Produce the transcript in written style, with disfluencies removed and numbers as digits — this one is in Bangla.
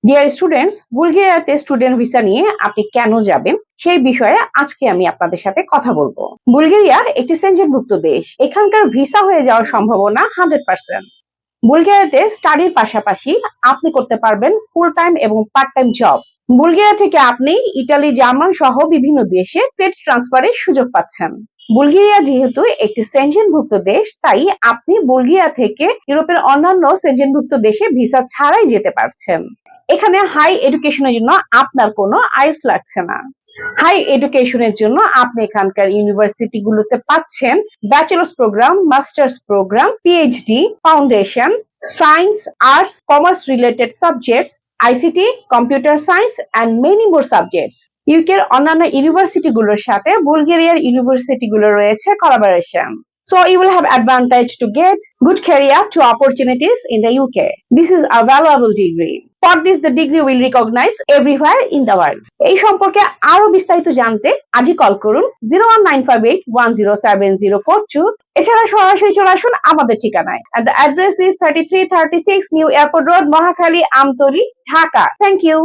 ডিয়ার স্টুডেন্টস, বুলগেরিয়াতে স্টুডেন্ট ভিসা নিয়ে আপনি কেন যাবেন সেই বিষয়ে আজকে আমি আপনাদের সাথে কথা বলবো। বুলগেরিয়া একটি সেনজেনভুক্ত দেশ। এখানকার ভিসা হয়ে যাওয়ার সম্ভাবনা 100%। বুলগেরিয়াতে স্টাডির পাশাপাশি আপনি করতে পারবেন ফুল টাইম এবং পার্ট টাইম জব। বুলগেরিয়া থেকে আপনি ইতালি, জার্মান সহ বিভিন্ন দেশে ট্রেড ট্রান্সফারের সুযোগ পাচ্ছেন। বুলগেরিয়া যেহেতু একটি সেনজেনভুক্ত দেশ, তাই আপনি বুলগেরিয়া থেকে ইউরোপের অন্যান্য সেনজেনভুক্ত দেশে ভিসা ছাড়াই যেতে পারছেন। এখানে হাই এডুকেশনের জন্য আপনার কোনো আইএলটিএস লাগছে না। হাই এডুকেশনের জন্য আপনি এখানকার ইউনিভার্সিটি গুলোতে পাচ্ছেন bachelors program, masters program, PhD, foundation, science, arts, commerce related subjects, ICT, computer science and many more subjects. ইউকের অন্যান্য ইউনিভার্সিটি গুলোর সাথে বুলগেরিয়ার ইউনিভার্সিটি গুলো রয়েছে collaboration. So you will have advantage to get good career to opportunities in the UK. This is a valuable degree. For this, the degree will recognize everywhere in the world. এই সম্পর্কে আরো বিস্তারিত জানতে আজই কল করুন 01958107042। এছাড়া সরাসরি চলে আসুন আমাদের ঠিকানায়। And the address is 3336 New Airport Road, Mohakali, Amtoli, Dhaka. Thank you.